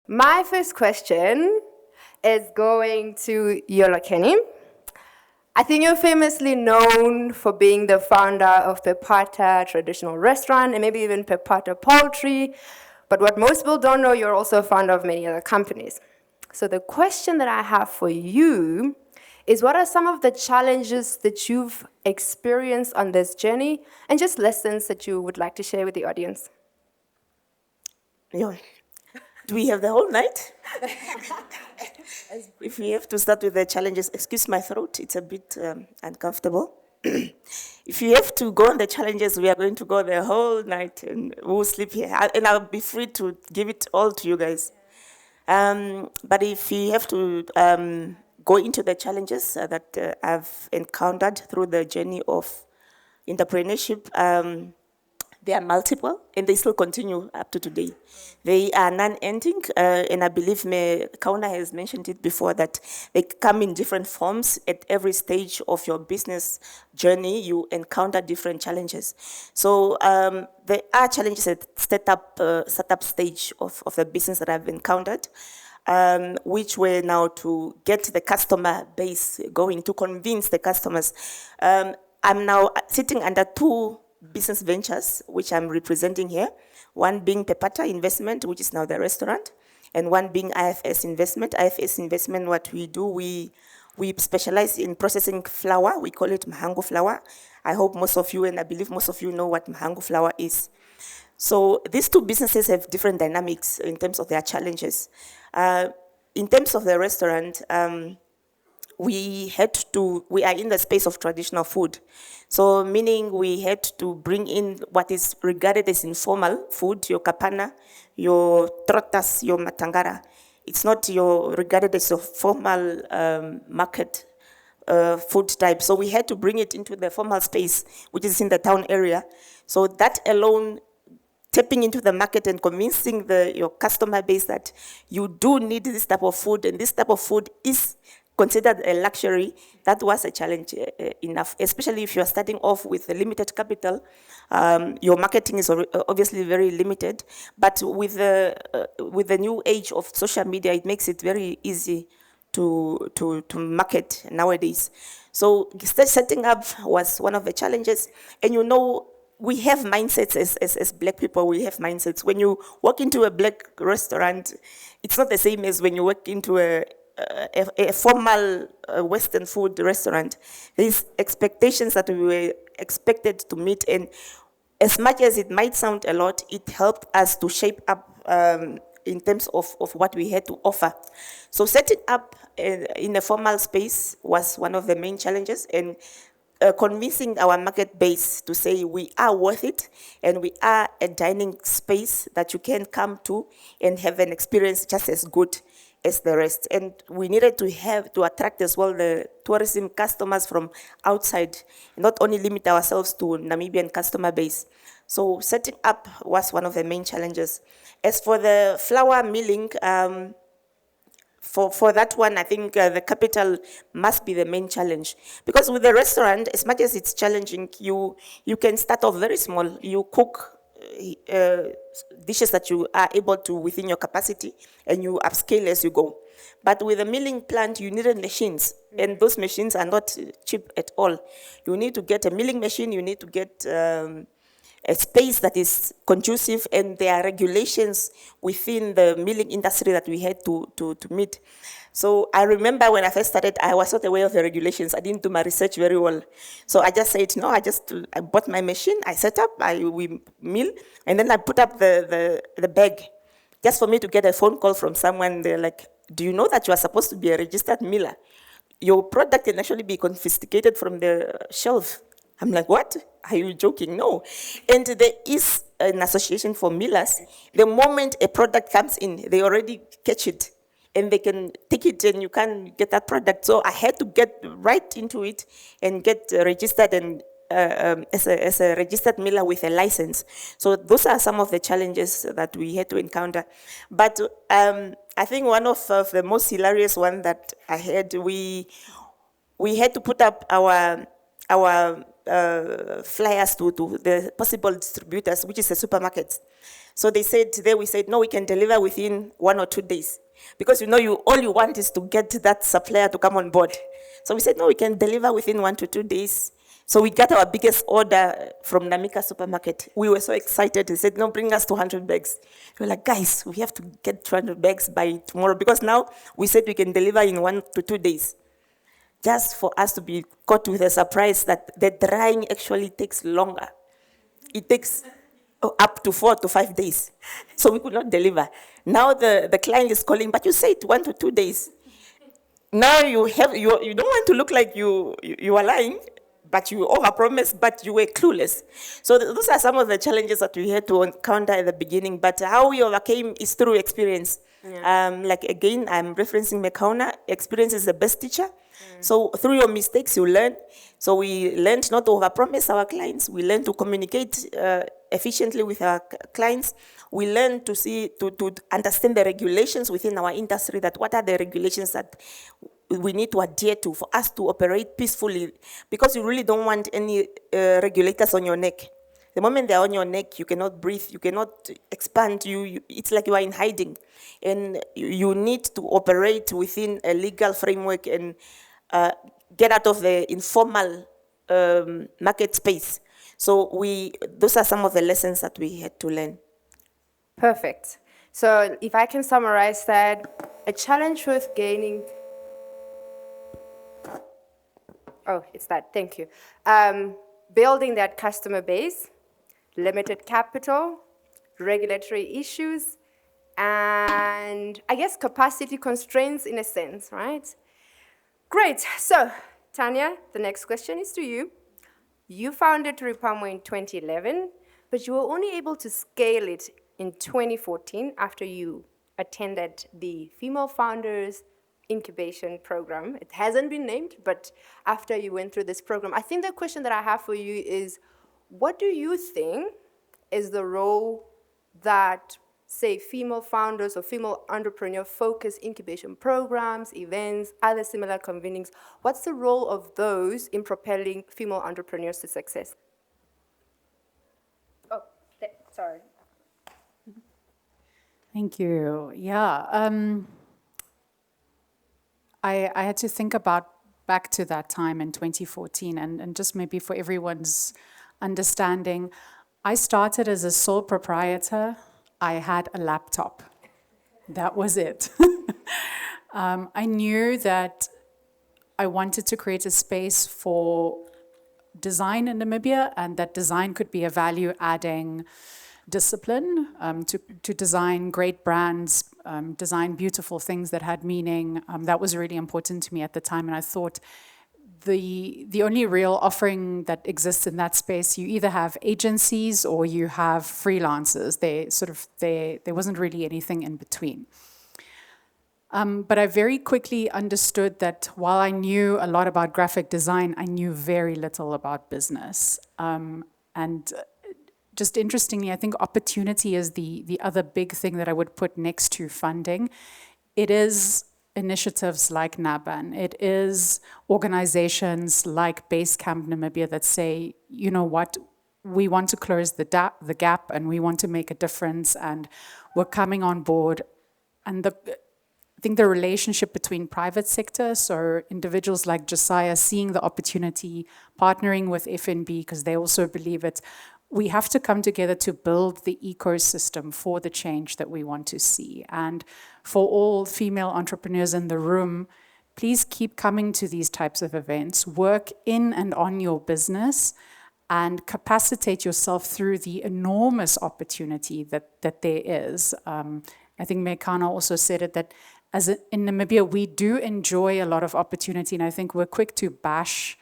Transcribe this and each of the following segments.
My first question is going to Yola Kenny. I think you're famously known for being the founder of Pepata Traditional Restaurant and maybe even Pepata Poultry. But what most people don't know, you're also a founder of many other companies. So the question that I have for you is, what are some of the challenges that you've experienced on this journey and just lessons that you would like to share with the audience? Yeah. Do we have the whole night? If we have to start with the challenges, excuse my throat, it's a bit uncomfortable. If you have to go on the challenges, we are going to go the whole night and we'll sleep here. And I'll be free to give it all to you guys. But if you have to go into the challenges that I've encountered through the journey of entrepreneurship, they are multiple and they still continue up to today. They are non-ending, and I believe Kauna has mentioned it before that they come in different forms. At every stage of your business journey, you encounter different challenges. So there are challenges at startup stage of the business that I've encountered. Which were now to get the customer base going, to convince the customers. I'm now sitting under two business ventures, which I'm representing here. One being Pepata Investment, which is now the restaurant, and one being IFS Investment. IFS Investment, what we do, we specialize in processing flour. We call it Mahango flour. I hope most of you, and I believe most of you know what Mahango flour is. So these two businesses have different dynamics in terms of their challenges. In terms of the restaurant, we are in the space of traditional food. So meaning we had to bring in what is regarded as informal food, your kapana, your trotas, your matangara. It's not regarded as a formal market food type. So we had to bring it into the formal space, which is in the town area. So that alone, tapping into the market and convincing your customer base that you do need this type of food and this type of food is considered a luxury, that was a challenge enough, especially if you're starting off with a limited capital. Your marketing is obviously very limited, but with the new age of social media, it makes it very easy to market nowadays. So setting up was one of the challenges. And we have mindsets as Black people, we have mindsets. When you walk into a Black restaurant, it's not the same as when you walk into a formal Western food restaurant. There's expectations that we were expected to meet, and as much as it might sound a lot, it helped us to shape up in terms of what we had to offer. So setting up in a formal space was one of the main challenges, and convincing our market base to say we are worth it and we are a dining space that you can come to and have an experience just as good as the rest. And we needed to attract as well the tourism customers from outside, not only limit ourselves to Namibian customer base. So setting up was one of the main challenges. As for the flour milling, for that one, I think the capital must be the main challenge. Because with the restaurant, as much as it's challenging, you can start off very small. You cook dishes that you are able to within your capacity, and you upscale as you go. But with a milling plant, you needed machines, and those machines are not cheap at all. You need to get a milling machine, you need to get a space that is conducive, and there are regulations within the milling industry that we had to meet. So I remember when I first started, I was not aware of the regulations. I didn't do my research very well. So I just said, no, I bought my machine, I set up, we mill, and then I put up the bag. Just for me to get a phone call from someone, they're like, do you know that you are supposed to be a registered miller? Your product can actually be confiscated from the shelf. I'm like, what? Are you joking? No. And there is an association for millers. The moment a product comes in, they already catch it and they can take it and you can't get that product. So I had to get right into it and get registered and as a registered miller with a license. So those are some of the challenges that we had to encounter. But I think one of the most hilarious one that I had, we had to put up our flyers to the possible distributors, which is the supermarkets. So they said, we said, no, we can deliver within 1 or 2 days. Because all you want is to get that supplier to come on board. So we said, no, we can deliver within 1 to 2 days. So we got our biggest order from Namika Supermarket. We were so excited. They said, no, bring us 200 bags. We were like, guys, we have to get 200 bags by tomorrow. Because now we said we can deliver in 1 to 2 days. Just for us to be caught with a surprise that the drying actually takes longer. It takes up to 4 to 5 days. So we could not deliver. Now the client is calling, but you said 1 to 2 days. Now you don't want to look like you are lying, but you overpromised, but you were clueless. So those are some of the challenges that we had to encounter at the beginning, but how we overcame is through experience. Yeah. Like again, I'm referencing Mekauna, experience is the best teacher. So through your mistakes, you learn. So we learned not to overpromise our clients. We learned to communicate efficiently with our clients. We learned to understand the regulations within our industry, that what are the regulations that we need to adhere to for us to operate peacefully, because you really don't want any regulators on your neck. The moment they're on your neck, you cannot breathe, you cannot expand, it's like you are in hiding. And you need to operate within a legal framework and get out of the informal market space. So those are some of the lessons that we had to learn. Perfect. So if I can summarize that, a challenge with gaining... Oh, it's that, thank you. Building that customer base, limited capital, regulatory issues, and I guess capacity constraints in a sense, right? Great, so Tanya, the next question is to you. You founded Ripamo in 2011, but you were only able to scale it in 2014 after you attended the Female Founders Incubation Program. It hasn't been named, but after you went through this program, I think the question that I have for you is, what do you think is the role that, say, female founders or female entrepreneur-focused incubation programs, events, other similar convenings, what's the role of those in propelling female entrepreneurs to success? Oh, sorry. Thank you. Yeah, I had to think back to that time in 2014, and just maybe for everyone's understanding, I started as a sole proprietor. I had a laptop. That was it. I knew that I wanted to create a space for design in Namibia, and that design could be a value-adding discipline to design great brands, design beautiful things that had meaning. That was really important to me at the time, and I thought the only real offering that exists in that space, you either have agencies or you have freelancers. There wasn't really anything in between. But I very quickly understood that while I knew a lot about graphic design, I knew very little about business. And just interestingly, I think opportunity is the other big thing that I would put next to funding. It is initiatives like NABAN. It is organizations like Basecamp Namibia that say, you know what, we want to close the gap and we want to make a difference and we're coming on board. And I think the relationship between private sector, so individuals like Josiah seeing the opportunity, partnering with FNB because they also believe it, we have to come together to build the ecosystem for the change that we want to see. And for all female entrepreneurs in the room, please keep coming to these types of events. Work in and on your business and capacitate yourself through the enormous opportunity that there is. I think Mekana also said it, that in Namibia, we do enjoy a lot of opportunity, and I think we're quick to bash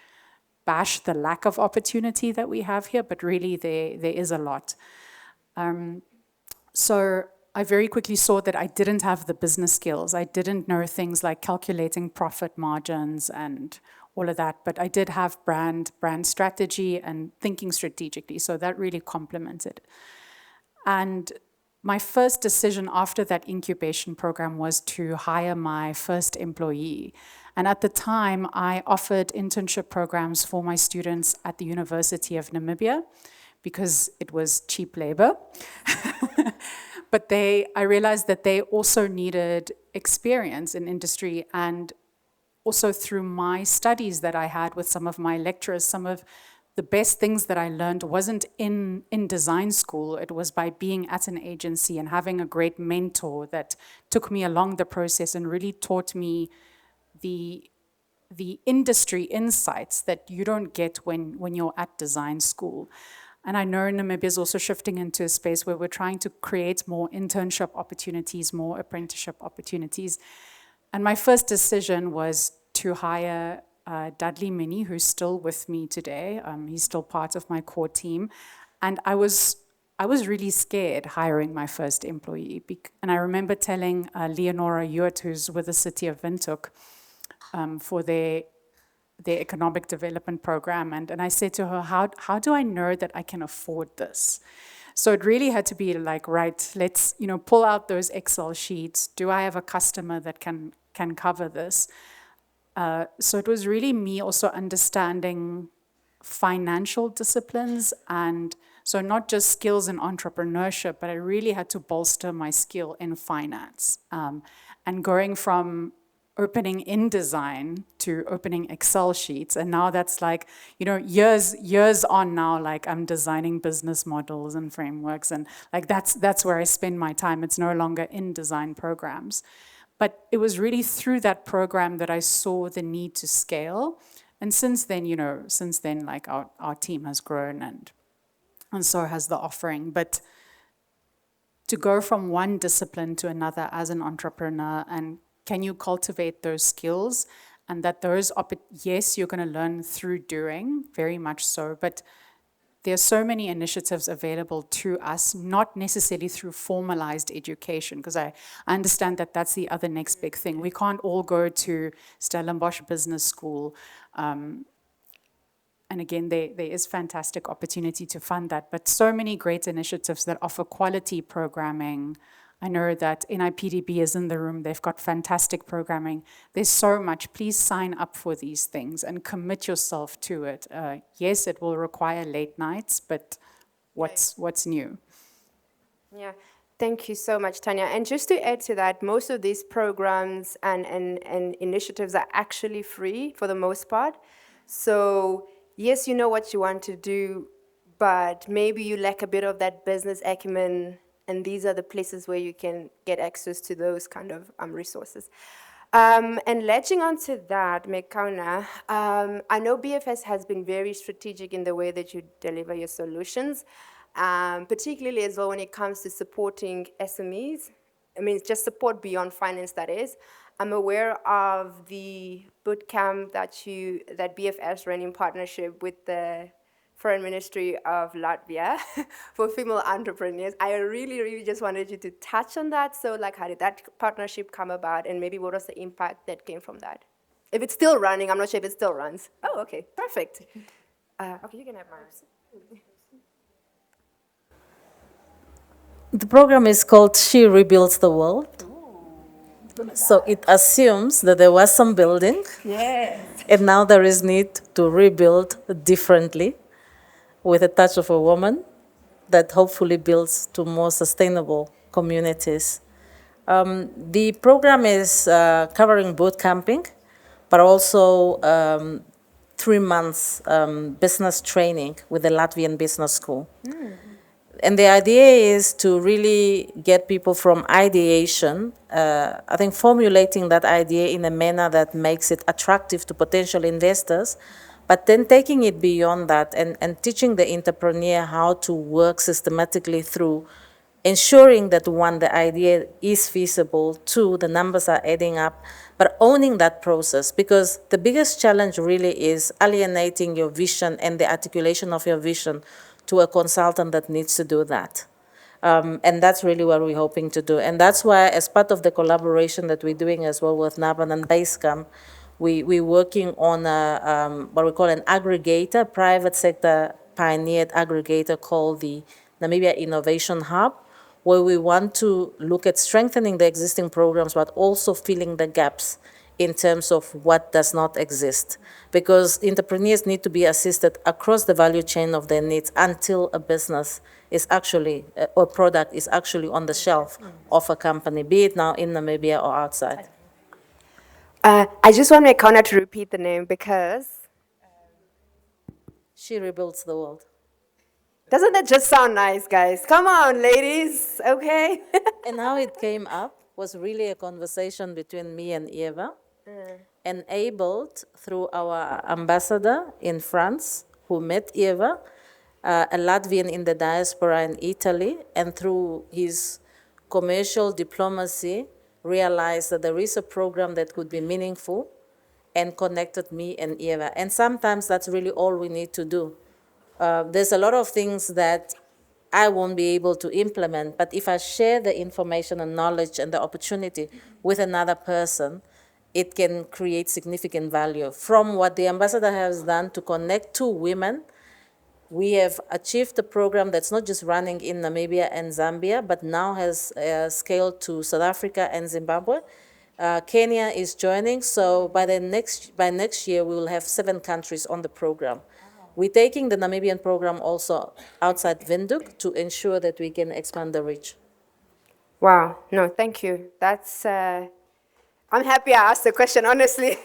the lack of opportunity that we have here, but really there is a lot. So I very quickly saw that I didn't have the business skills. I didn't know things like calculating profit margins and all of that, but I did have brand strategy and thinking strategically, so that really complemented. And my first decision after that incubation program was to hire my first employee. And at the time, I offered internship programs for my students at the University of Namibia because it was cheap labor. But I realized that they also needed experience in industry, and also through my studies that I had with some of my lecturers, some of the best things that I learned wasn't in design school. It was by being at an agency and having a great mentor that took me along the process and really taught me the industry insights that you don't get when you're at design school. And I know Namibia is also shifting into a space where we're trying to create more internship opportunities, more apprenticeship opportunities. And my first decision was to hire Dudley Minnie, who's still with me today. He's still part of my core team. And I was really scared hiring my first employee. And I remember telling Leonora Hewitt, who's with the city of Windhoek, for their economic development program. And I said to her, how do I know that I can afford this? So it really had to be like, right, let's pull out those Excel sheets. Do I have a customer that can cover this? So it was really me also understanding financial disciplines, and so not just skills in entrepreneurship, but I really had to bolster my skill in finance. And going from opening InDesign to opening Excel sheets, and now that's like, years on now, like I'm designing business models and frameworks, and like that's where I spend my time. It's no longer InDesign programs. But it was really through that program that I saw the need to scale. And since then, like our team has grown and so has the offering. But to go from one discipline to another as an entrepreneur, and can you cultivate those skills? And that yes, you're going to learn through doing, very much so, but there are so many initiatives available to us, not necessarily through formalized education, because I understand that that's the other next big thing. We can't all go to Stellenbosch Business School. And again, there is fantastic opportunity to fund that, but so many great initiatives that offer quality programming. I know that NIPDB is in the room. They've got fantastic programming. There's so much. Please sign up for these things and commit yourself to it. Yes, it will require late nights, but what's new? Yeah, thank you so much, Tanya. And just to add to that, most of these programs and initiatives are actually free for the most part. So yes, you know what you want to do, but maybe you lack a bit of that business acumen, and these are the places where you can get access to those kind of resources. And latching onto that, Mekauna, I know BFS has been very strategic in the way that you deliver your solutions, particularly as well when it comes to supporting SMEs. I mean, just support beyond finance, that is. I'm aware of the bootcamp that BFS ran in partnership with the Foreign Ministry of Latvia for female entrepreneurs. I really, really just wanted you to touch on that. So, like, how did that partnership come about, and maybe what was the impact that came from that? If it's still running, I'm not sure if it still runs. Oh, okay, perfect. Okay, you can have mine. The program is called She Rebuilds the World. So it assumes that there was some building, and now there is need to rebuild differently, with a touch of a woman that hopefully builds to more sustainable communities. The program is covering boot camping, but also 3 months business training with the Latvian Business School. And the idea is to really get people from ideation, I think formulating that idea in a manner that makes it attractive to potential investors, but then taking it beyond that and teaching the entrepreneur how to work systematically through ensuring that, one, the idea is feasible, two, the numbers are adding up, but owning that process, because the biggest challenge really is alienating your vision and the articulation of your vision to a consultant that needs to do that. And that's really what we're hoping to do. And that's why, as part of the collaboration that we're doing as well with NABAN and Basecamp, we're working on what we call an aggregator, private sector pioneered aggregator called the Namibia Innovation Hub, where we want to look at strengthening the existing programs, but also filling the gaps in terms of what does not exist. Because entrepreneurs need to be assisted across the value chain of their needs until a business is actually, or product is actually on the shelf of a company, be it now in Namibia or outside. I just want my Kona to repeat the name because She rebuilds the world. doesn't that just sound nice, guys? Come on, ladies, okay? And how it came up was really a conversation between me and Eva, enabled through our ambassador in France, who met Eva, a Latvian in the diaspora in Italy, and through his commercial diplomacy, realized that there is a program that could be meaningful and connected me and Eva. And sometimes that's really all we need to do. There's a lot of things that I won't be able to implement, but if I share the information and knowledge and the opportunity with another person, it can create significant value. From what the ambassador has done to connect two women, we have achieved a program that's not just running in Namibia and Zambia, but now has scaled to South Africa and Zimbabwe. Kenya is joining, so by next year we will have 7 countries on the program. We're taking the Namibian program also outside Windhoek to ensure that we can expand the reach. Wow, no, thank you. That's, I'm happy I asked the question, honestly.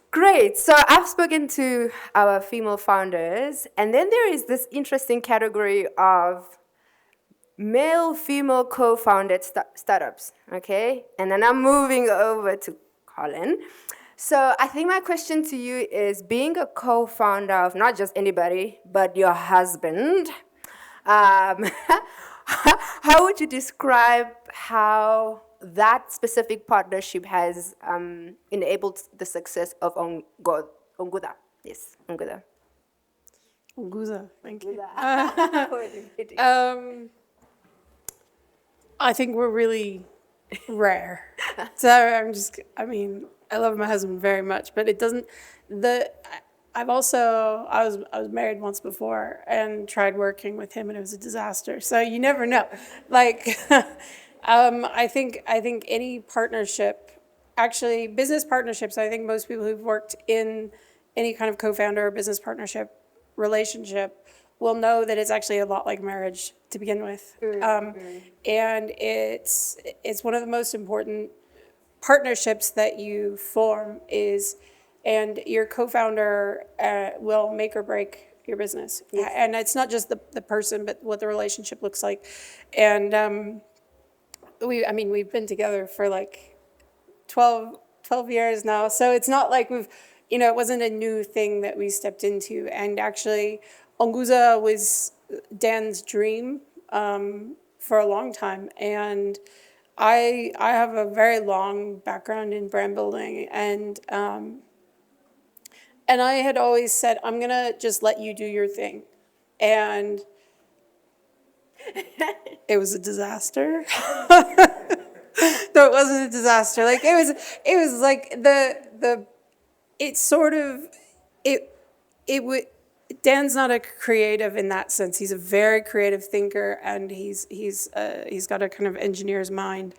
Great, so I've spoken to our female founders, and then there is this interesting category of male-female co-founded startups, okay? And then I'm moving over to Colin. So I think my question to you is, being a co-founder of not just anybody, but your husband, how would you describe how that specific partnership has enabled the success of Onguda? Yes, Onguda. Nguza, thank you. I think we're really rare. So I love my husband very much, but it doesn't, I was married once before and tried working with him and it was a disaster. So you never know. Like, I think any partnership, actually business partnerships, I think most people who've worked in any kind of co-founder or business partnership relationship will know that it's actually a lot like marriage to begin with. And it's one of the most important partnerships that you form and your co-founder will make or break your business. Yes. And it's not just the person, but what the relationship looks like. And we've been together for like 12 years now. So it's not like it wasn't a new thing that we stepped into. And actually, Onguza was Dan's dream for a long time. And I have a very long background in brand building, and I had always said, I'm gonna just let you do your thing, and it was a disaster. No, it wasn't a disaster. Like it was like it would. Dan's not a creative in that sense. He's a very creative thinker, and he's got a kind of engineer's mind.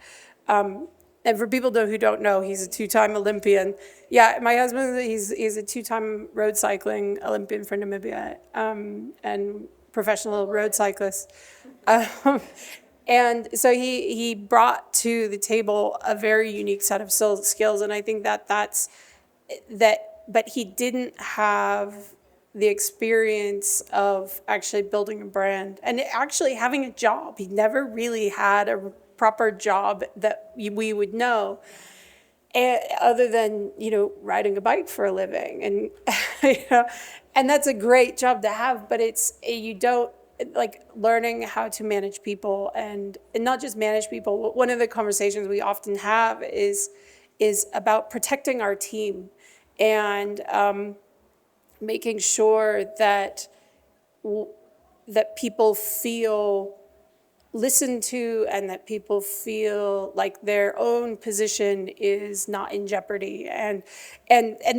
And for people who don't know, he's a 2-time Olympian. Yeah, my husband, he's a 2-time road cycling Olympian for Namibia, and professional road cyclist. And so he brought to the table a very unique set of skills, and I think that's that. But he didn't have the experience of actually building a brand and actually having a job. He never really had a proper job that we would know, other than, riding a bike for a living. And, and that's a great job to have, but you don't, like, learning how to manage people and not just manage people. One of the conversations we often have is about protecting our team and, making sure that people feel listened to and that people feel like their own position is not in jeopardy. And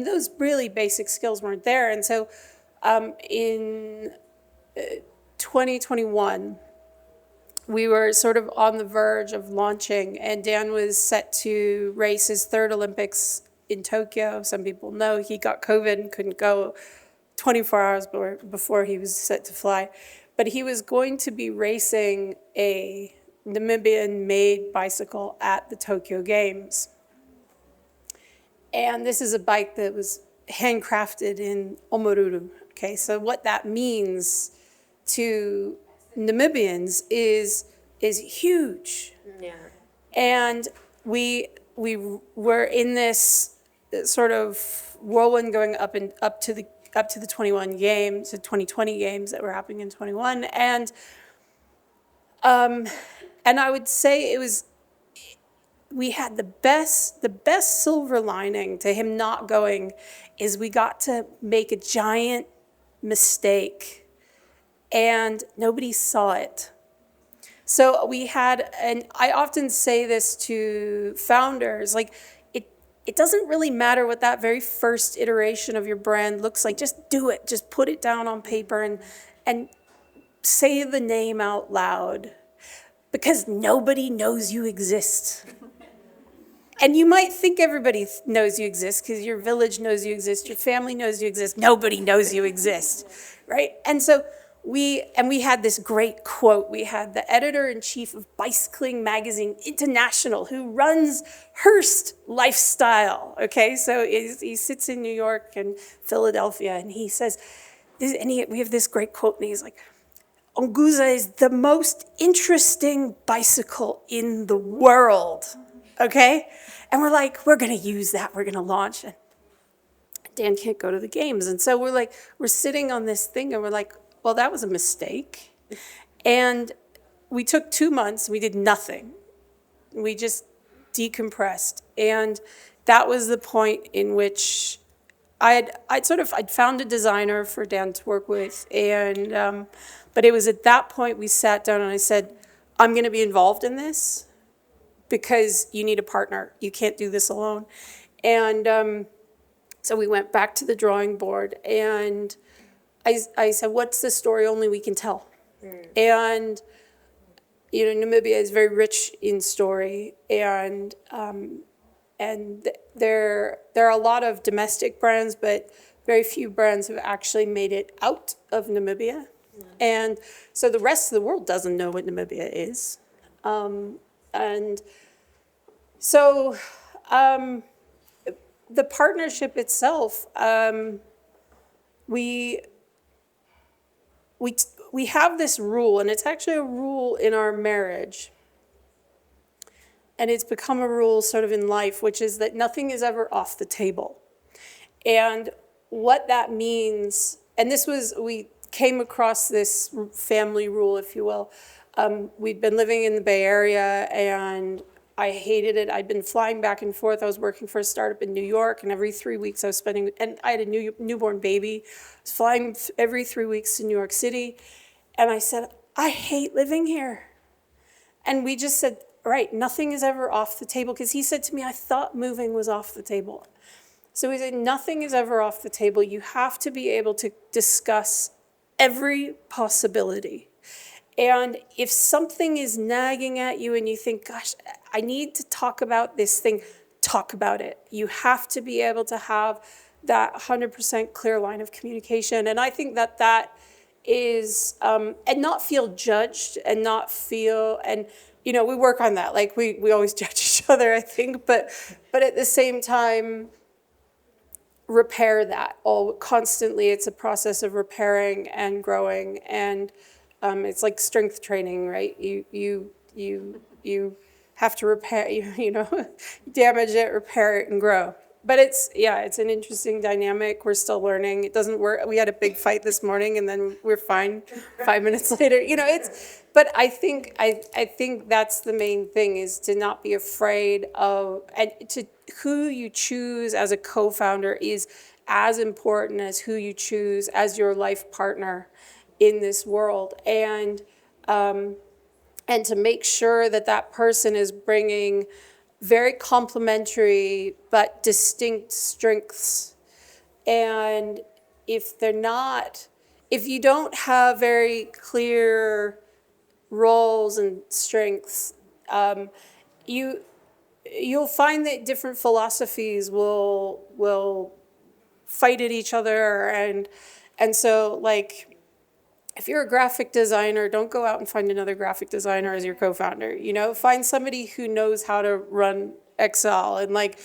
those really basic skills weren't there. And so in 2021, we were sort of on the verge of launching, and Dan was set to race his third Olympics in Tokyo. Some people know he got COVID and couldn't go 24 hours before he was set to fly. But he was going to be racing a Namibian-made bicycle at the Tokyo Games. And this is a bike that was handcrafted in Omaruru. Okay, so what that means to Namibians is huge. Yeah. And we were in this sort of whirlwind going up to the 21 games, the 2020 games that were happening in 21, and I would say we had the best silver lining to him not going is we got to make a giant mistake and nobody saw it. So we had, and I often say this to founders, like it doesn't really matter what that very first iteration of your brand looks like. Just do it. Just put it down on paper and say the name out loud, because nobody knows you exist. And you might think everybody knows you exist because your village knows you exist, your family knows you exist. Nobody knows you exist, right? And so we had this great quote. We had the editor-in-chief of Bicycling Magazine International, who runs Hearst Lifestyle, okay? So he sits in New York and Philadelphia, and he says, we have this great quote, and he's like, Onguza is the most interesting bicycle in the world, okay? And we're like, we're gonna use that, we're gonna launch it. Dan can't go to the games. And so we're sitting on this thing and we're like, well, that was a mistake. And we took 2 months, we did nothing. We just decompressed. And that was the point in which I'd found a designer for Dan to work with. And, but it was at that point we sat down and I said, I'm gonna be involved in this because you need a partner. You can't do this alone. And so we went back to the drawing board and I said, what's the story only we can tell? And, you know, Namibia is very rich in story, and there are a lot of domestic brands, but very few brands have actually made it out of Namibia. And so the rest of the world doesn't know what Namibia is. And so the partnership itself, we have this rule, and it's actually a rule in our marriage. And it's become a rule sort of in life, which is that nothing is ever off the table. And what that means, and we came across this family rule, if you will. We'd been living in the Bay Area, and I hated it. I'd been flying back and forth. I was working for a startup in New York, and every 3 weeks I was spending, and I had a newborn baby. I was flying every 3 weeks to New York City. And I said, I hate living here. And we just said, right, nothing is ever off the table. Because he said to me, I thought moving was off the table. So we said, nothing is ever off the table. You have to be able to discuss every possibility. And if something is nagging at you and you think, gosh, I need to talk about this thing, talk about it. You have to be able to have that 100% clear line of communication. And I think that is, and not feel judged and not feel, and, you know, we work on that. Like we always judge each other, I think, but at the same time, repair that all constantly. It's a process of repairing and growing, and it's like strength training, right? You have to repair, you know, damage it, repair it, and grow. But it's an interesting dynamic. We're still learning. It doesn't work. We had a big fight this morning, and then we're fine 5 minutes later. You know, but I think that's the main thing, is to not be afraid of, and to who you choose as a co-founder is as important as who you choose as your life partner in this world. And to make sure that person is bringing very complementary but distinct strengths. And if you don't have very clear roles and strengths, you'll find that different philosophies will fight at each other, and so like, if you're a graphic designer, don't go out and find another graphic designer as your co-founder. You know, find somebody who knows how to run Excel, and like,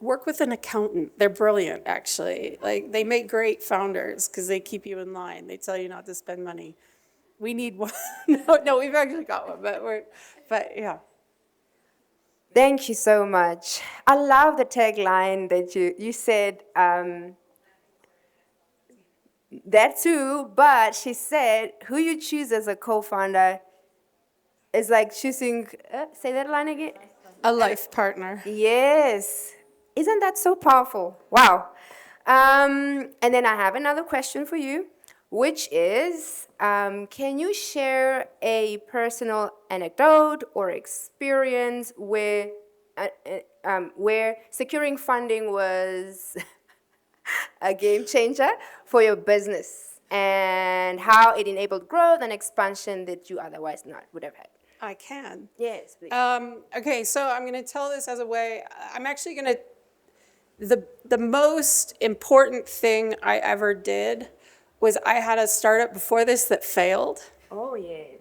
work with an accountant. They're brilliant, actually. Like, they make great founders because they keep you in line. They tell you not to spend money. We need one. No, we've actually got one, but yeah. Thank you so much. I love the tagline that you said, that too, but she said, who you choose as a co-founder is like choosing, say that line again? A life partner. Yes. Isn't that so powerful? Wow. And then I have another question for you, which is, can you share a personal anecdote or experience where securing funding was a game changer for your business and how it enabled growth and expansion that you otherwise not would have had? I can. Yes, please. Okay, so I'm going to tell this as a way, I'm actually going to, the most important thing I ever did was I had a startup before this that failed. Oh, yes.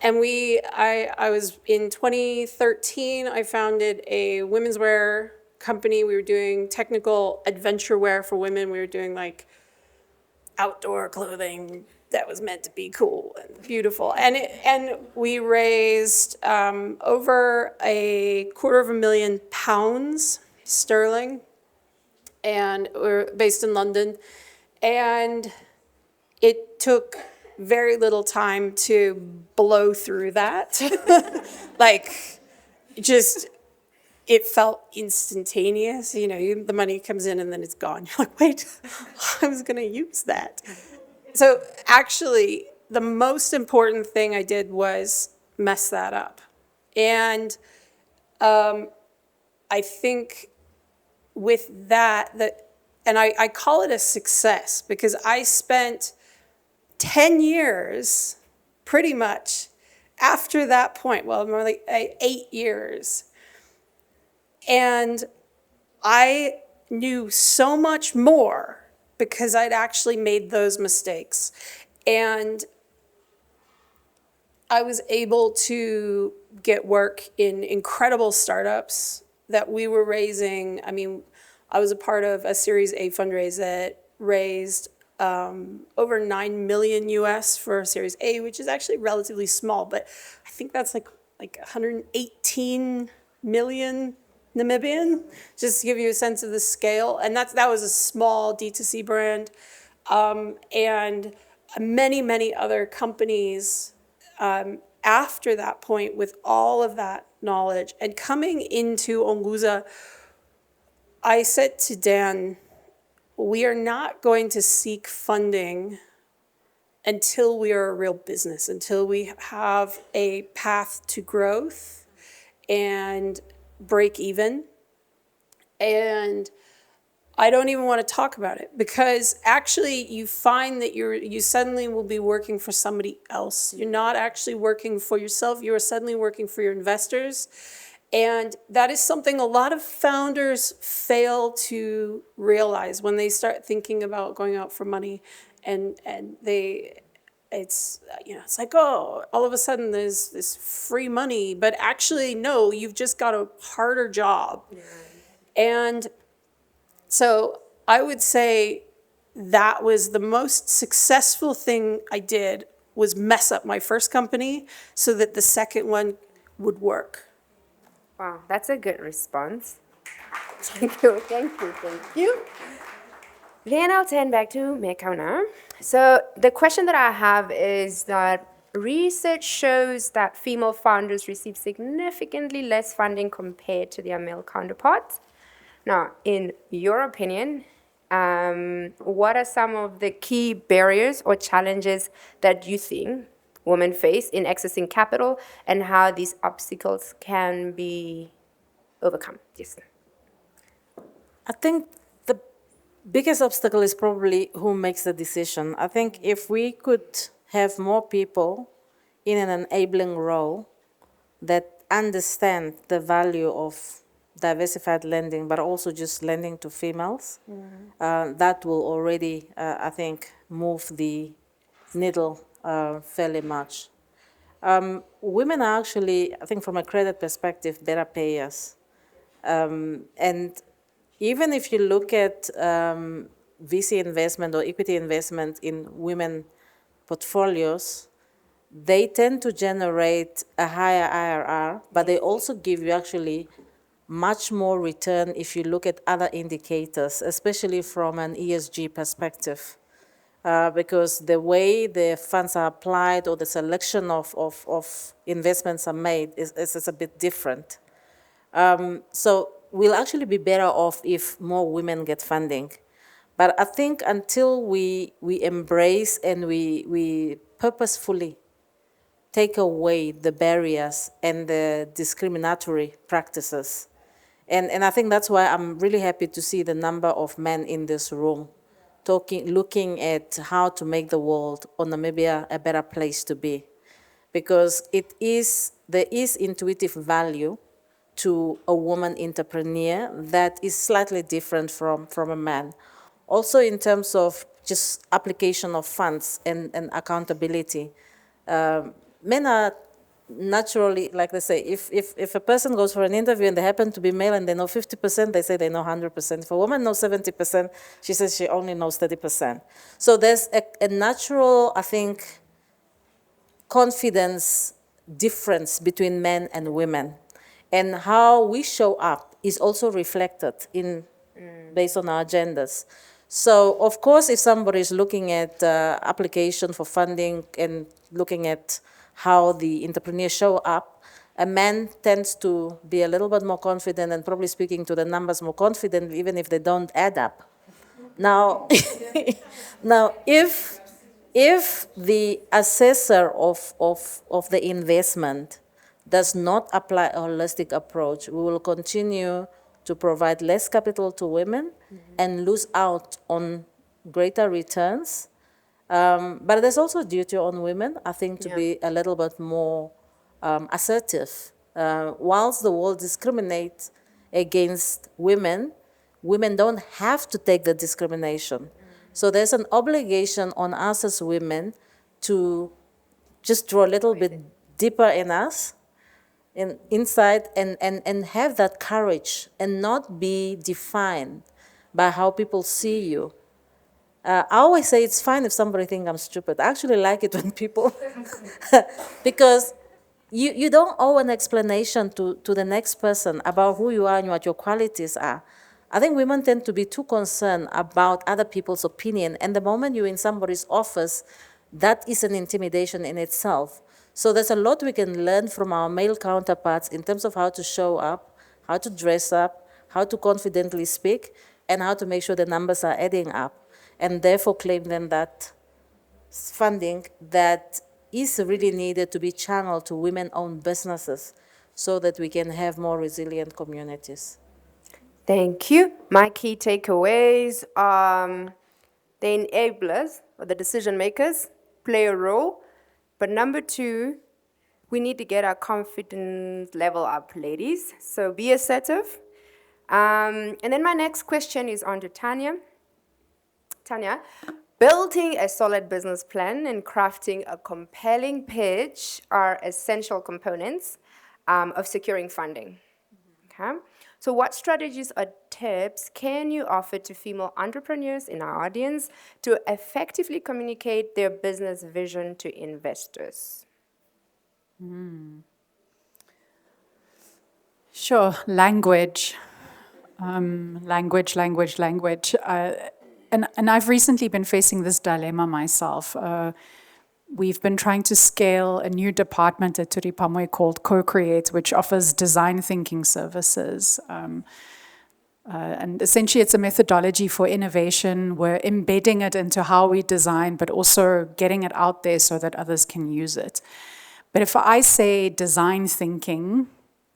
And I was in 2013, I founded a women's wear company. We were doing technical adventure wear for women. We were doing like outdoor clothing that was meant to be cool and beautiful. And we raised over £250,000 sterling. And we're based in London. And it took very little time to blow through that. Like, just, it felt instantaneous. You know, the money comes in and then it's gone. You're like, wait, I was going to use that. So actually, the most important thing I did was mess that up. And I think with that, and I call it a success because I spent 10 years pretty much after that point, well, more like 8 years. And I knew so much more because I'd actually made those mistakes. And I was able to get work in incredible startups that we were raising. I mean, I was a part of a Series A fundraise that raised over 9 million US for Series A, which is actually relatively small, but I think that's like 118 million Namibian, just to give you a sense of the scale. And that was a small D2C brand. And many, many other companies after that point with all of that knowledge. And coming into Onguza, I said to Dan, we are not going to seek funding until we are a real business, until we have a path to growth and break even. And I don't even want to talk about it because actually you find that you suddenly will be working for somebody else. You're not actually working for yourself. You are suddenly working for your investors. And that is something a lot of founders fail to realize when they start thinking about going out for money, and it's like, oh, all of a sudden there's this free money, but actually no, you've just got a harder job. Yeah. And so I would say that was the most successful thing I did, was mess up my first company so that the second one would work. Wow, that's a good response. Thank you, thank you, thank you. Then I'll turn back to Mekana. So the question that I have is that research shows that female founders receive significantly less funding compared to their male counterparts. Now, in your opinion, what are some of the key barriers or challenges that you think women face in accessing capital and how these obstacles can be overcome? Yes. I think the biggest obstacle is probably who makes the decision. I think if we could have more people in an enabling role that understand the value of diversified lending, but also just lending to females, that will already, I think, move the needle fairly much. Women are actually, I think from a credit perspective, better payers. And even if you look at VC investment or equity investment in women portfolios, they tend to generate a higher IRR, but they also give you actually much more return if you look at other indicators, especially from an ESG perspective. Because the way the funds are applied or the selection of investments are made is a bit different. So we'll actually be better off if more women get funding. But I think until we embrace and we purposefully take away the barriers and the discriminatory practices, and I think that's why I'm really happy to see the number of men in this room looking at how to make the world or Namibia a better place to be. Because there is intuitive value to a woman entrepreneur that is slightly different from a man. Also in terms of just application of funds and accountability. Men are naturally, like they say, if a person goes for an interview and they happen to be male and they know 50%, they say they know 100%. If a woman knows 70%, she says she only knows 30%. So there's a natural, I think, confidence difference between men and women. And how we show up is also reflected based on our agendas. So, of course, if somebody is looking at application for funding and looking at how the entrepreneurs show up, a man tends to be a little bit more confident and probably speaking to the numbers more confident, even if they don't add up. Now, if the assessor of the investment does not apply a holistic approach, we will continue to provide less capital to women and lose out on greater returns. But there's also a duty on women, I think, to be a little bit more assertive. Whilst the world discriminates against women, women don't have to take the discrimination. So there's an obligation on us as women to just draw a little bit deeper in us, inside, and have that courage and not be defined by how people see you. I always say it's fine if somebody thinks I'm stupid. I actually like it when people, because you don't owe an explanation to the next person about who you are and what your qualities are. I think women tend to be too concerned about other people's opinion, and the moment you're in somebody's office, that is an intimidation in itself. So there's a lot we can learn from our male counterparts in terms of how to show up, how to dress up, how to confidently speak, and how to make sure the numbers are adding up. And therefore claim then that funding that is really needed to be channeled to women-owned businesses so that we can have more resilient communities. Thank you. My key takeaways are the enablers or the decision makers play a role. But number 2, we need to get our confidence level up, ladies. So be assertive. And then my next question is on to Tanya. Tanya, building a solid business plan and crafting a compelling pitch are essential components of securing funding. Okay? So what strategies or tips can you offer to female entrepreneurs in our audience to effectively communicate their business vision to investors? Sure, language. Language. And I've recently been facing this dilemma myself. We've been trying to scale a new department at Turipamwe called Co-Create, which offers design thinking services. And essentially it's a methodology for innovation. We're embedding it into how we design, but also getting it out there so that others can use it. But if I say design thinking,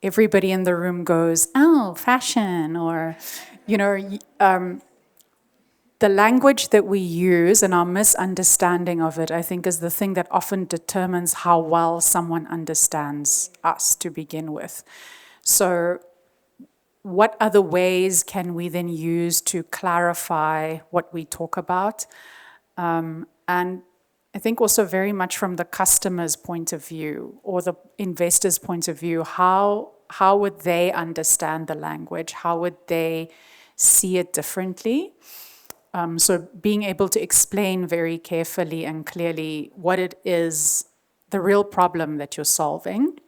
everybody in the room goes, oh, fashion, or, the language that we use and our misunderstanding of it, I think, is the thing that often determines how well someone understands us to begin with. So what other ways can we then use to clarify what we talk about? And I think also very much from the customer's point of view or the investor's point of view, how would they understand the language? How would they see it differently? So being able to explain very carefully and clearly what it is, the real problem that you're solving.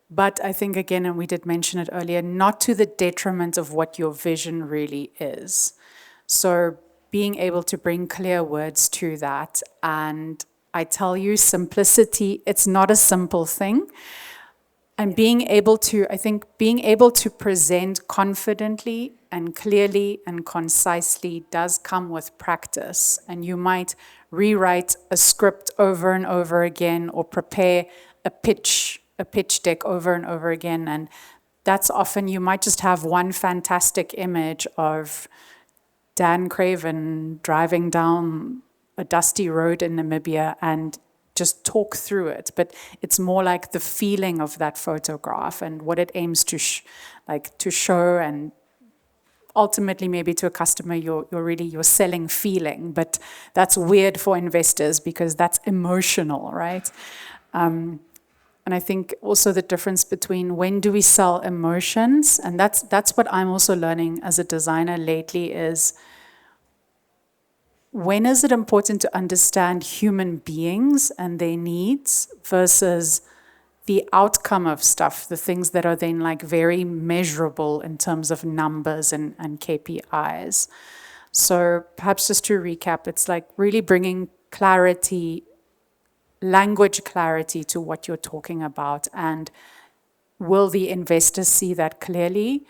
But I think, again, and we did mention it earlier, not to the detriment of what your vision really is. So being able to bring clear words to that. And I tell you, simplicity, it's not a simple thing. And being able to present confidently and clearly and concisely does come with practice. And you might rewrite a script over and over again or prepare a pitch deck over and over again. And that's often, you might just have one fantastic image of Dan Craven driving down a dusty road in Namibia and just talk through it. But it's more like the feeling of that photograph and what it aims to show, and ultimately maybe to a customer you're selling feeling, but that's weird for investors because that's emotional, right? And I think also the difference between when do we sell emotions, and that's what I'm also learning as a designer lately, is when is it important to understand human beings and their needs versus the outcome of stuff, the things that are then like very measurable in terms of numbers and KPIs. So perhaps just to recap, it's like really bringing clarity, language clarity to what you're talking about, and will the investor see that clearly?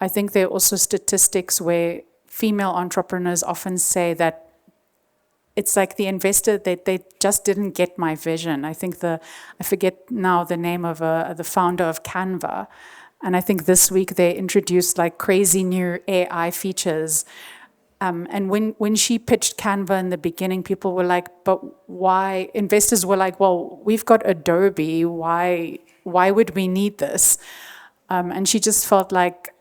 I think there are also statistics where female entrepreneurs often say that it's like the investor, they just didn't get my vision. I think I forget now the name of the founder of Canva, and I think this week they introduced like crazy new AI features. And when she pitched Canva in the beginning, people were like, but why? Investors were like, well, we've got Adobe, why would we need this? And she just felt like,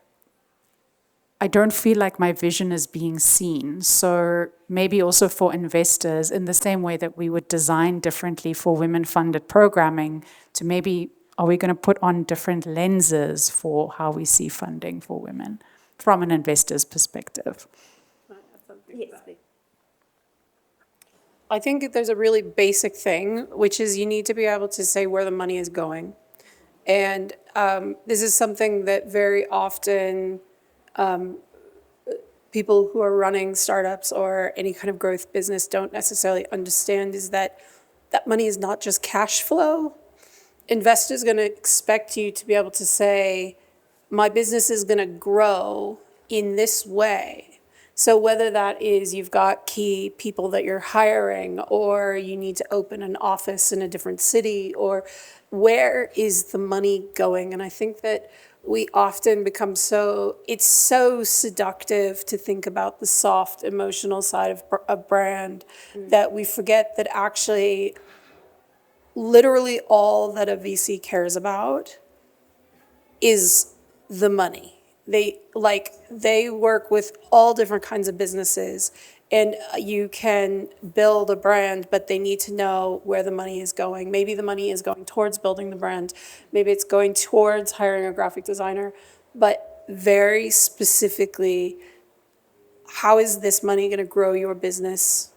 I don't feel like my vision is being seen. So maybe also for investors, in the same way that we would design differently for women-funded programming, to maybe, are we going to put on different lenses for how we see funding for women from an investor's perspective? Yes, please. I think there's a really basic thing, which is you need to be able to say where the money is going. And this is something that very often people who are running startups or any kind of growth business don't necessarily understand, is that money is not just cash flow. Investors are going to expect you to be able to say, my business is going to grow in this way. So whether that is you've got key people that you're hiring, or you need to open an office in a different city, or where is the money going? And I think that we often become it's so seductive to think about the soft emotional side of a brand that we forget that actually literally all that a VC cares about is the money. They work with all different kinds of businesses, and you can build a brand, but they need to know where the money is going. Maybe the money is going towards building the brand. Maybe it's going towards hiring a graphic designer. But very specifically, how is this money going to grow your business?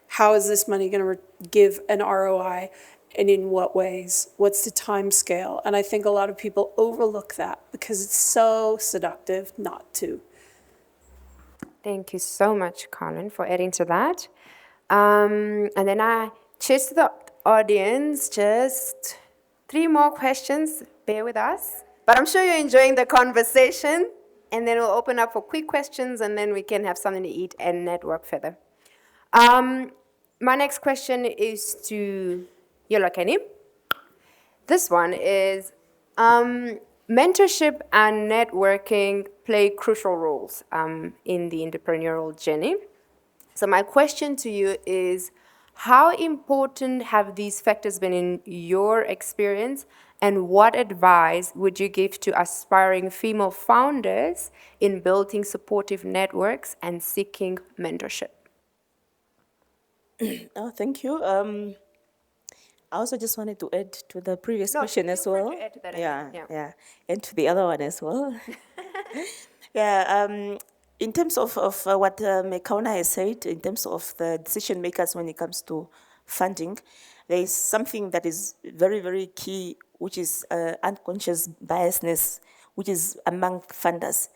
How is this money going to give an ROI? And in what ways? What's the time scale? And I think a lot of people overlook that because it's so seductive not to. Thank you so much, Colin, for adding to that. And then I cheers to the audience, just 3 more questions, bear with us. But I'm sure you're enjoying the conversation, and then we'll open up for quick questions, and then we can have something to eat and network further. My next question is to Yolakeni. This one is, mentorship and networking play crucial roles in the entrepreneurial journey. So my question to you is, how important have these factors been in your experience, and what advice would you give to aspiring female founders in building supportive networks and seeking mentorship? Oh, thank you. I also just wanted to add to the previous question as feel free well. to add to that, Yeah, yeah. and to the other one as well. In terms of what Mekauna has said, in terms of the decision makers when it comes to funding, there is something that is very, very key, which is unconscious biasness, which is among funders.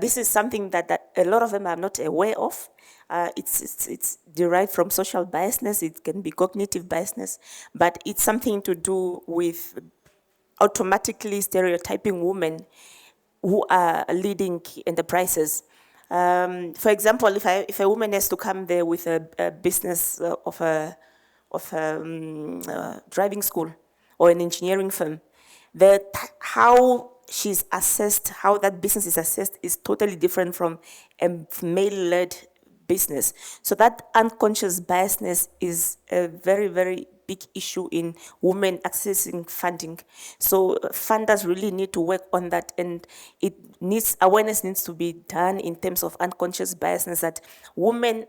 This is something that a lot of them are not aware of. It's derived from social biasness. It can be cognitive biasness, but it's something to do with automatically stereotyping women who are leading enterprises. For example, if a woman has to come there with a business of a driving school or an engineering firm, how she's assessed, how that business is assessed, is totally different from a male-led business. So that unconscious biasness is a very, very big issue in women accessing funding. So funders really need to work on that, and awareness needs to be done in terms of unconscious biasness, that women,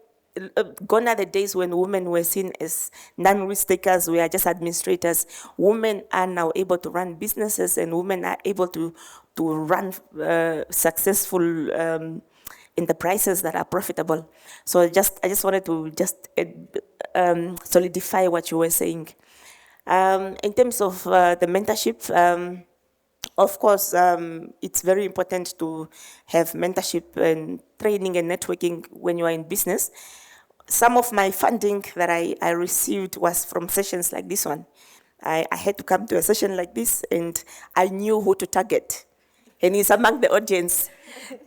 gone are the days when women were seen as non-risk takers, we are just administrators. Women are now able to run businesses, and women are able to run successful enterprises that are profitable. So I just wanted to solidify what you were saying. In terms of the mentorship, of course, it's very important to have mentorship and training and networking when you are in business. Some of my funding that I received was from sessions like this one. I had to come to a session like this, and I knew who to target. And it's among the audience,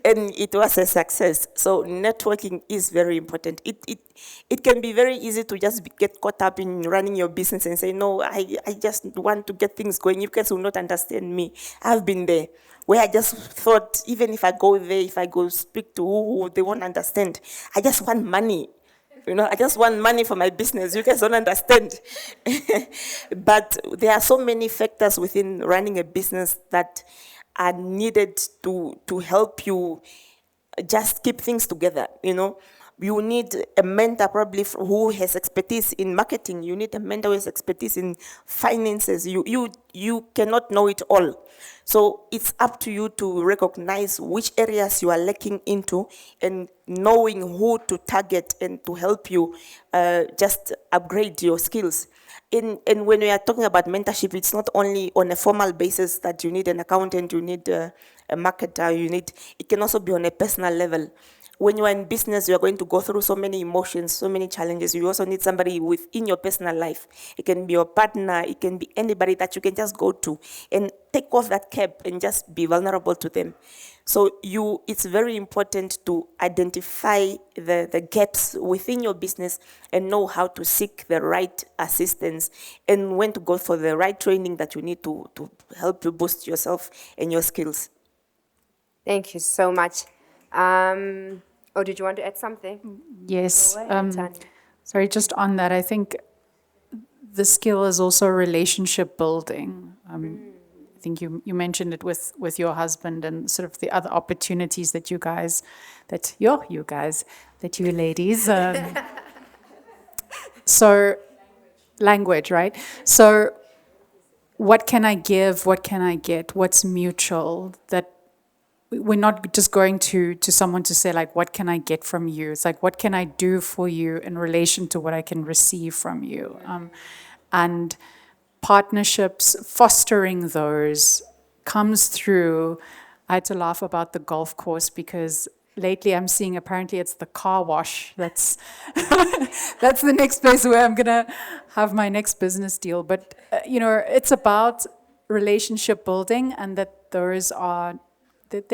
and it was a success. So networking is very important. It can be very easy to just get caught up in running your business and say, no, I just want to get things going. You guys will not understand me. I've been there, where I just thought, even if I go there, if I go speak to who, they won't understand. I just want money. I just want money for my business. You guys don't understand. But there are so many factors within running a business that are needed to help you just keep things together. You need a mentor probably who has expertise in marketing. You need a mentor who has expertise in finances. You cannot know it all. So it's up to you to recognize which areas you are lacking into, and knowing who to target and to help you just upgrade your skills. And when we are talking about mentorship, it's not only on a formal basis that you need an accountant, you need a marketer, it can also be on a personal level. When you are in business, you are going to go through so many emotions, so many challenges. You also need somebody within your personal life. It can be your partner, it can be anybody that you can just go to and take off that cap and just be vulnerable to them. So it's very important to identify the gaps within your business and know how to seek the right assistance and when to go for the right training that you need to help you boost yourself and your skills. Thank you so much. Did you want to add something? Yes. Go ahead, Tanya. Sorry, just on that, I think the skill is also relationship building. I think you mentioned it with your husband, and sort of the other opportunities that you ladies. So language, right? So what can I give? What can I get? What's mutual? That we're not just going to someone to say, like, what can I get from you? It's like, what can I do for you in relation to what I can receive from you? And partnerships, fostering those comes through. I had to laugh about the golf course because lately I'm seeing apparently it's the car wash. That's the next place where I'm gonna have my next business deal. But it's about relationship building, and that they're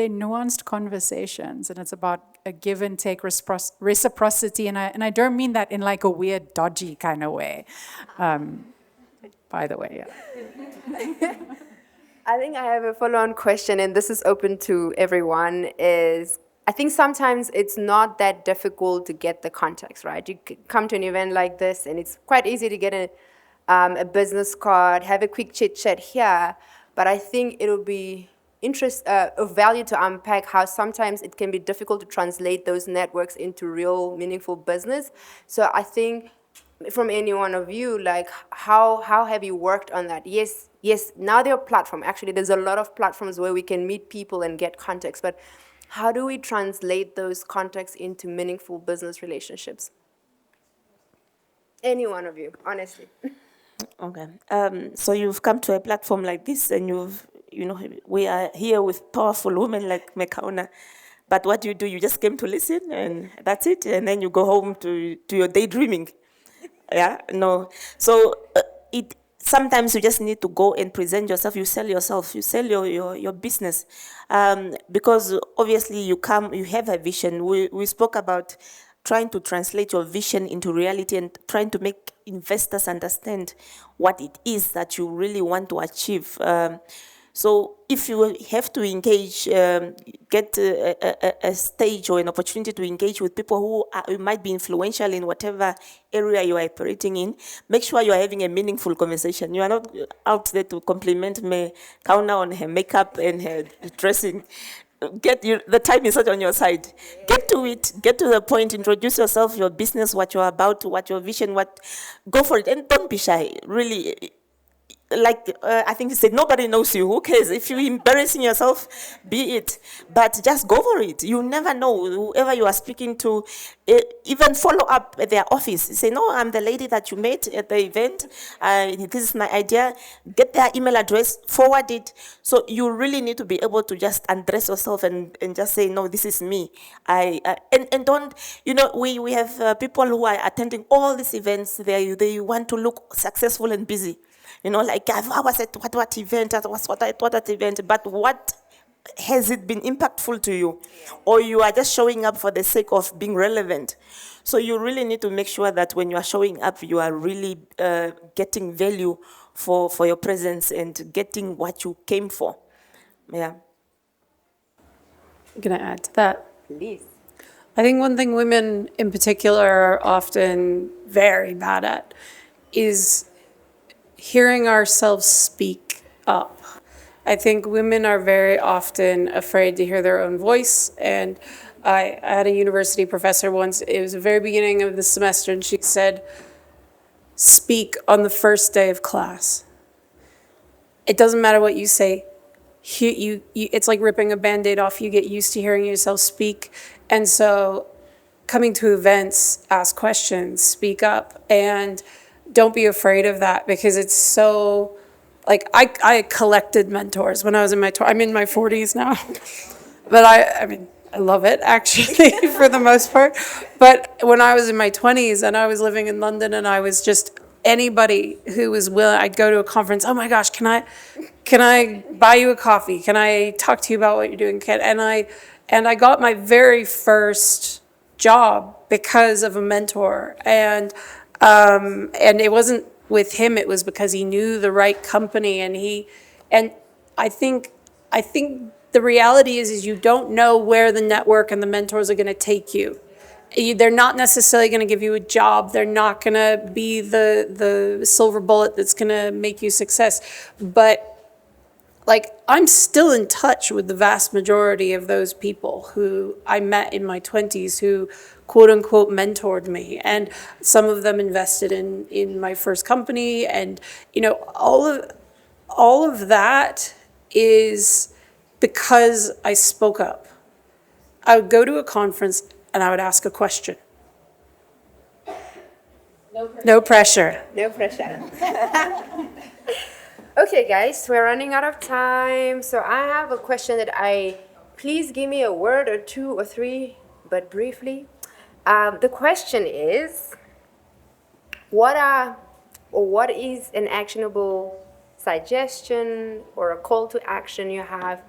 nuanced conversations, and it's about a give and take reciprocity. And I don't mean that in like a weird, dodgy kind of way. By the way, yeah. I think I have a follow-on question, and this is open to everyone, is I think sometimes it's not that difficult to get the context, right? You come to an event like this, and it's quite easy to get a business card, have a quick chit-chat here, but I think it'll be of value to unpack how sometimes it can be difficult to translate those networks into real, meaningful business. So I think from any one of you, like how have you worked on that? Yes, now there are platforms. Actually, there's a lot of platforms where we can meet people and get context, but how do we translate those contexts into meaningful business relationships? Any one of you, honestly. Okay. So you've come to a platform like this, and we are here with powerful women like Mekauna. But what do? You just came to listen, and that's it, and then you go home to your daydreaming. Yeah, no. So sometimes you just need to go and present yourself. You sell yourself. You sell your business, because obviously you have a vision. We spoke about trying to translate your vision into reality and trying to make investors understand what it is that you really want to achieve. So if you have to engage, get a stage or an opportunity to engage with people who might be influential in whatever area you are operating in, make sure you are having a meaningful conversation. You are not out there to compliment me, Kauna on her makeup and her dressing. The time is not on your side. Get to it, get to the point, introduce yourself, your business, what you're about, what your vision, go for it, and don't be shy, really. Like I think he said, nobody knows you. Who cares? If you're embarrassing yourself, be it. But just go for it. You never know. Whoever you are speaking to, even follow up at their office. Say, no, I'm the lady that you met at the event. This is my idea. Get their email address, forward it. So you really need to be able to just undress yourself and just say, no, this is me. And don't, we have people who are attending all these events. They want to look successful and busy. Like I was at what event, I was what event, but what has it been impactful to you? Or you are just showing up for the sake of being relevant. So you really need to make sure that when you are showing up, you are really getting value for your presence and getting what you came for. Yeah. I'm going to add to that. Please. I think one thing women in particular are often very bad at is hearing ourselves speak up. I think women are very often afraid to hear their own voice. And I had a university professor once, it was the very beginning of the semester, and she said, speak on the first day of class. It doesn't matter what you say. It's like ripping a Band-Aid off. You get used to hearing yourself speak. And so coming to events, ask questions, speak up, and don't be afraid of that, because it's so, like, I collected mentors when I was in I'm in my 40s now, but I mean, I love it, actually, for the most part. But when I was in my 20s and I was living in London, and I was just, anybody who was willing, I'd go to a conference, oh my gosh, can I buy you a coffee? Can I talk to you about what you're doing? And I got my very first job because of a mentor. And it wasn't with him, it was because he knew the right company, and I think the reality is you don't know where the network and the mentors are going to take you. They're not necessarily going to give you a job. They're not going to be the silver bullet that's going to make you success. But like, I'm still in touch with the vast majority of those people who I met in my 20s who quote unquote mentored me, and some of them invested in my first company, and all of that is because I spoke up. I would go to a conference and I would ask a question. No pressure. No pressure. Okay, guys, we're running out of time. So I have a question please give me a word or two or three, but briefly. The question is, what is an actionable suggestion or a call to action you have,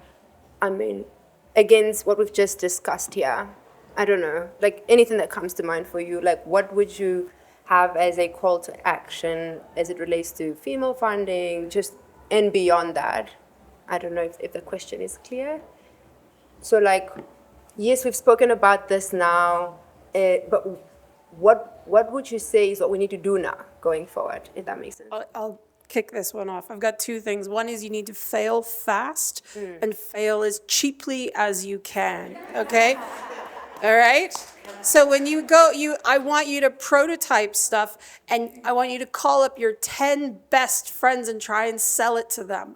against what we've just discussed here? I don't know, like anything that comes to mind for you, like what would you have as a call to action as it relates to female funding, and beyond that? I don't know if the question is clear. So like, yes, we've spoken about this now, but what would you say is what we need to do now going forward, if that makes sense? I'll kick this one off. I've got two things. One is you need to fail fast and fail as cheaply as you can, okay? All right? So when you go, I want you to prototype stuff, and I want you to call up your 10 best friends and try and sell it to them.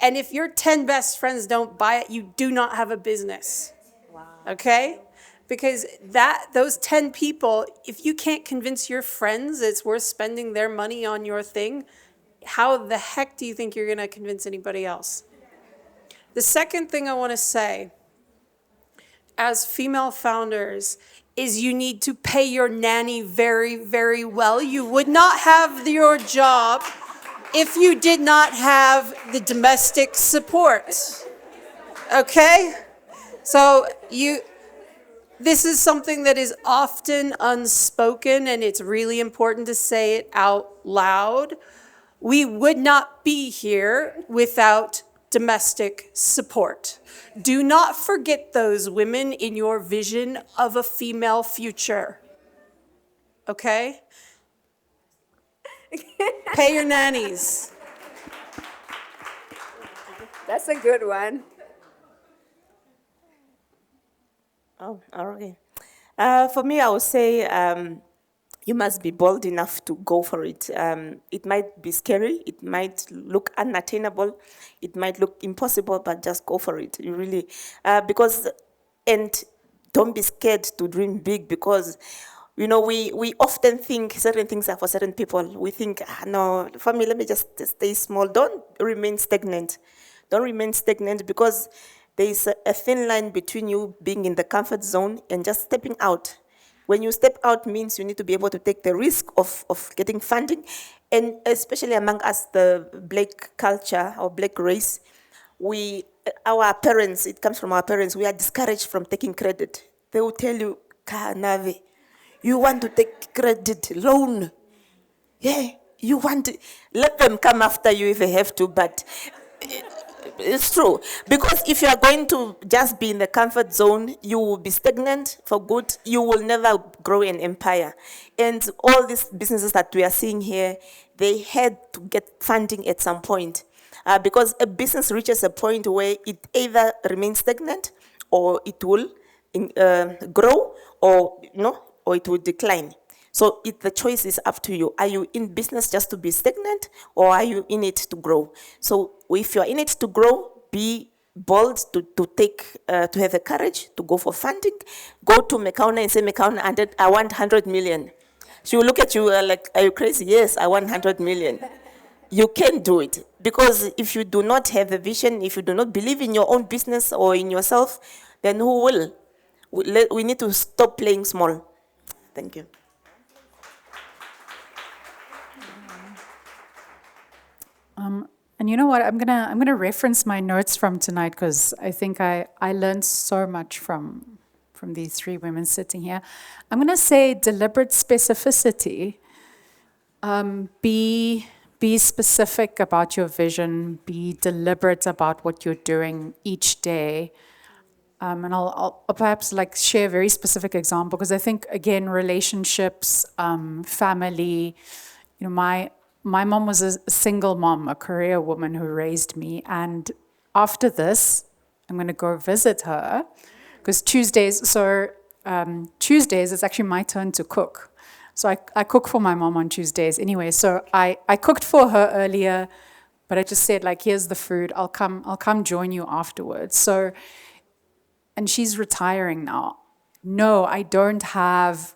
And if your 10 best friends don't buy it, you do not have a business. Wow. Okay? Because those 10 people, if you can't convince your friends it's worth spending their money on your thing, how the heck do you think you're going to convince anybody else? The second thing I want to say, as female founders, is you need to pay your nanny very, very well. You would not have your job if you did not have the domestic support. Okay? So this is something that is often unspoken, and it's really important to say it out loud. We would not be here without domestic support. Do not forget those women in your vision of a female future. Okay? Pay your nannies. That's a good one. Oh, okay. For me, I would say you must be bold enough to go for it. It might be scary. It might look unattainable. It might look impossible, but just go for it. You really, and don't be scared to dream big, because, we often think certain things are for certain people. We think, no, for me, let me just stay small. Don't remain stagnant. Don't remain stagnant, because there is a thin line between you being in the comfort zone and just stepping out. When you step out means you need to be able to take the risk of getting funding. And especially among us, the Black culture or Black race, our parents, it comes from our parents, we are discouraged from taking credit. They will tell you, Kanave, you want to take credit, loan. Yeah, you want to, let them come after you if they have to, but it's true. Because if you are going to just be in the comfort zone, you will be stagnant for good. You will never grow an empire. And all these businesses that we are seeing here, they had to get funding at some point. Because a business reaches a point where it either remains stagnant, or it will grow, or it will decline. So the choice is up to you. Are you in business just to be stagnant, or are you in it to grow? So if you're in it to grow, be bold to have the courage to go for funding. Go to Mekauna and say, Mekauna, I want 100 million. She will look at you like, are you crazy? Yes, I want 100 million. You can do it. Because if you do not have a vision, if you do not believe in your own business or in yourself, then who will? We need to stop playing small. Thank you. And you know what? I'm gonna reference my notes from tonight, because I think I learned so much from these three women sitting here. I'm gonna say deliberate specificity. Be specific about your vision. Be deliberate about what you're doing each day. And I'll perhaps share a very specific example, because I think, again, relationships, family. My mom was a single mom, a career woman who raised me. And after this, I'm going to go visit her, because Tuesdays it's actually my turn to cook. So I cook for my mom on Tuesdays anyway. So I cooked for her earlier, but I just said, here's the food. I'll come join you afterwards. So, and she's retiring now. No, I don't have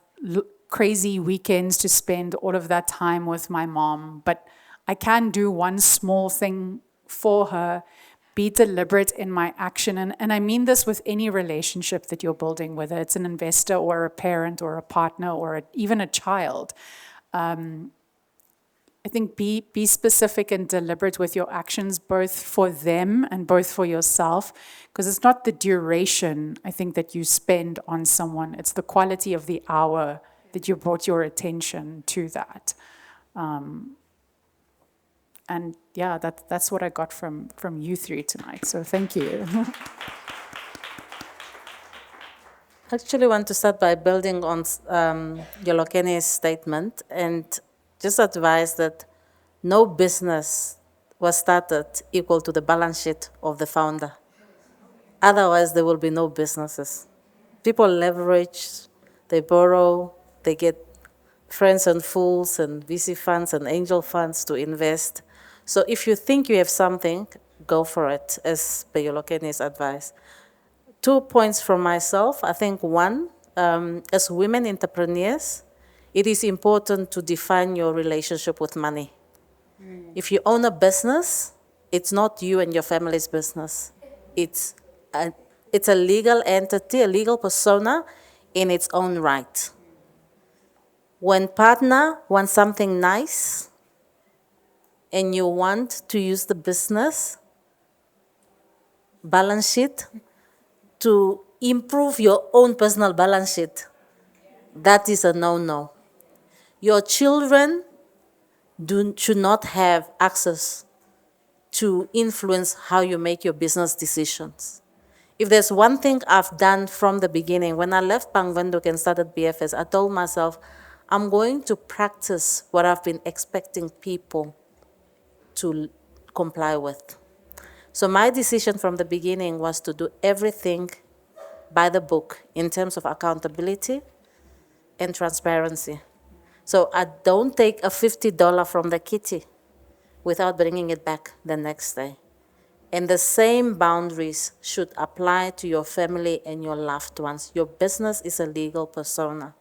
crazy weekends to spend all of that time with my mom, but I can do one small thing for her, be deliberate in my action. And I mean this with any relationship that you're building, whether it's an investor or a parent or a partner or even a child. I think be specific and deliberate with your actions, both for them and both for yourself, because it's not the duration, I think, that you spend on someone. It's the quality of the hour that you brought your attention to that. And yeah, that's what I got from you three tonight. So thank you. I actually want to start by building on Yolokeni's statement and just advise that no business was started equal to the balance sheet of the founder. Otherwise, there will be no businesses. People leverage, they borrow, they get friends and fools and VC funds and angel funds to invest. So if you think you have something, go for it, as per Yolokeni's advice. 2 points from myself. I think one, as women entrepreneurs, it is important to define your relationship with money. If you own a business, it's not you and your family's business. It's a legal entity, a legal persona in its own right. When partner wants something nice and you want to use the business balance sheet to improve your own personal balance sheet, that is a no-no. Your children should not have access to influence how you make your business decisions. If there's one thing I've done from the beginning, when I left Windhoek and started BFS, I told myself, I'm going to practice what I've been expecting people to comply with. So my decision from the beginning was to do everything by the book in terms of accountability and transparency. So I don't take a $50 from the kitty without bringing it back the next day. And the same boundaries should apply to your family and your loved ones. Your business is a legal persona.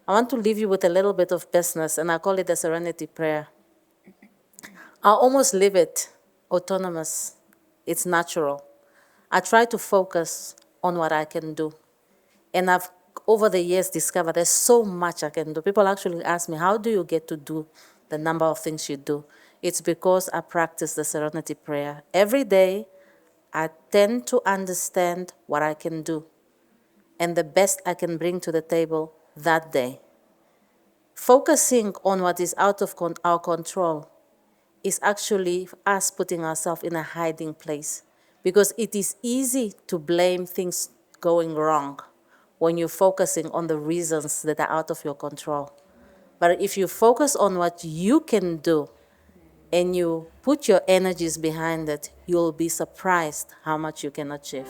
I want to leave you with a little bit of business, and I call it the serenity prayer. I almost live it autonomous. It's natural. I try to focus on what I can do. And I've, over the years, discovered there's so much I can do. People actually ask me, how do you get to do the number of things you do? It's because I practice the serenity prayer. Every day, I tend to understand what I can do and the best I can bring to the table that day. Focusing on what is out of our control is actually us putting ourselves in a hiding place, because it is easy to blame things going wrong when you're focusing on the reasons that are out of your control. But if you focus on what you can do and you put your energies behind it, you'll be surprised how much you can achieve.